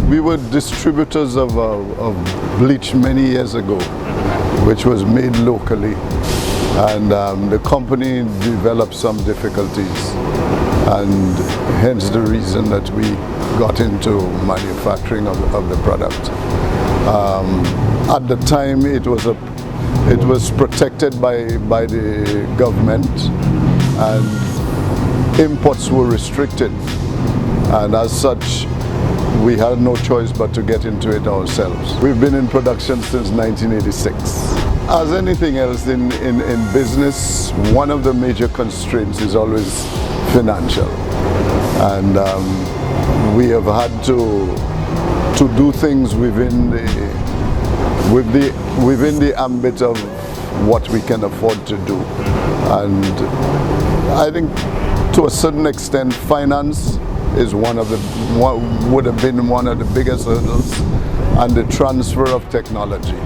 We were distributors of bleach many years ago, which was made locally, and the company developed some difficulties, and hence the reason that we got into manufacturing of the product. At the time, it was protected by the government, and imports were restricted, and as such, we had no choice but to get into it ourselves. We've been in production since 1986. As anything else in business, one of the major constraints is always financial, and we have had to do things within the ambit of what we can afford to do. And I think to a certain extent, finance is would have been one of the biggest hurdles, and the transfer of technology.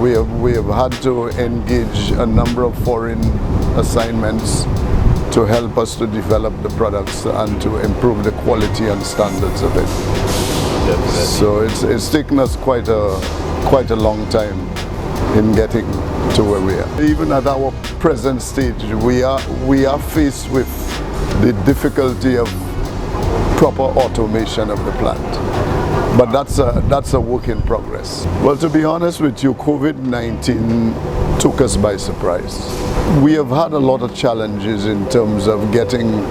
We have had to engage a number of foreign assignments to help us to develop the products and to improve the quality and standards of it. So it's taken us quite a long time in getting to where we are. Even at our present stage, we are faced with the difficulty of proper automation of the plant. But that's a work in progress. Well, to be honest with you, COVID-19 took us by surprise. We have had a lot of challenges in terms of getting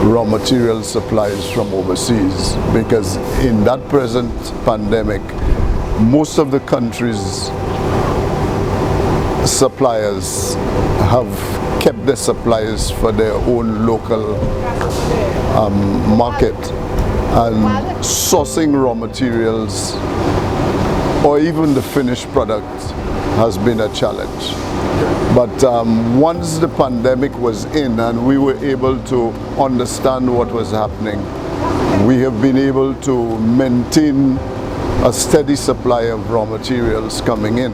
raw material supplies from overseas, because in that present pandemic, most of the countries' suppliers have kept their supplies for their own local market, and sourcing raw materials or even the finished product has been a challenge. But once the pandemic was in and we were able to understand what was happening, we have been able to maintain a steady supply of raw materials coming in.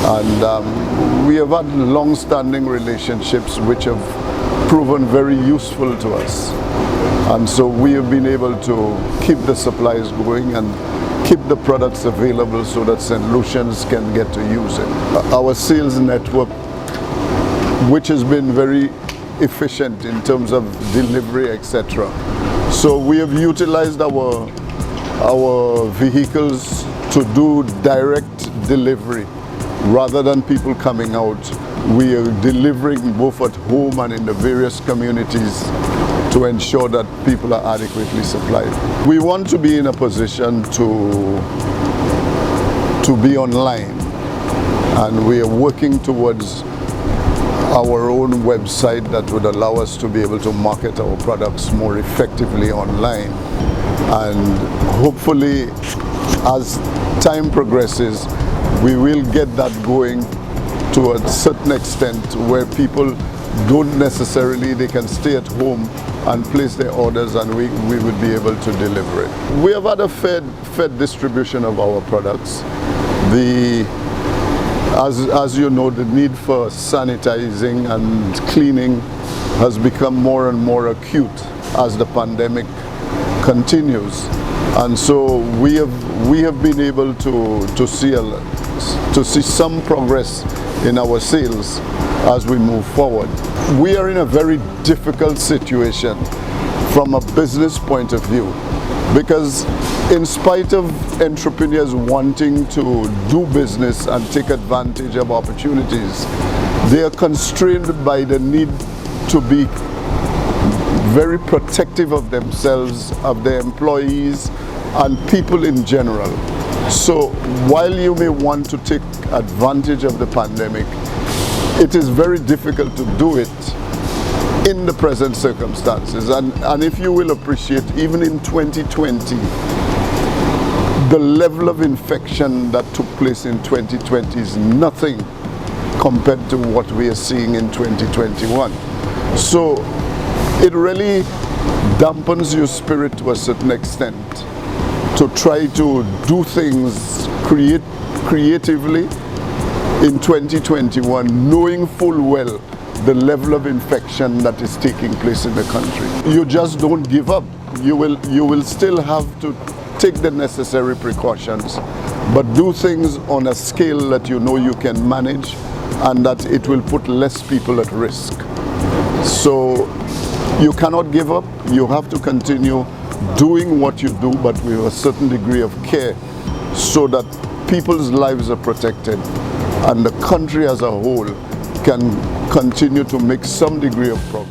And we have had long-standing relationships which have proven very useful to us. And so we have been able to keep the supplies going and keep the products available so that St. Lucians can get to use it. Our sales network, which has been very efficient in terms of delivery, etc. So we have utilized our vehicles to do direct delivery. Rather than people coming out, we are delivering both at home and in the various communities to ensure that people are adequately supplied. We want to be in a position to be online, and we are working towards our own website that would allow us to be able to market our products more effectively online. And hopefully, as time progresses, we will get that going to a certain extent where people don't necessarily, they can stay at home and place their orders, and we would be able to deliver it. We have had a fair distribution of our products. As you know, the need for sanitizing and cleaning has become more and more acute as the pandemic continues. And so we have been able to see some progress in our sales as we move forward. We are in a very difficult situation from a business point of view, because in spite of entrepreneurs wanting to do business and take advantage of opportunities, they are constrained by the need to be very protective of themselves, of their employees, and people in general. So while you may want to take advantage of the pandemic, it is very difficult to do it in the present circumstances. And if you will appreciate, even in 2020, the level of infection that took place in 2020 is nothing compared to what we are seeing in 2021. So it really dampens your spirit to a certain extent to try to do things creatively in 2021, knowing full well the level of infection that is taking place in the country. You just don't give up. You will still have to take the necessary precautions, but do things on a scale that you know you can manage and that it will put less people at risk. So you cannot give up. You have to continue doing what you do, but with a certain degree of care, so that people's lives are protected and the country as a whole can continue to make some degree of progress.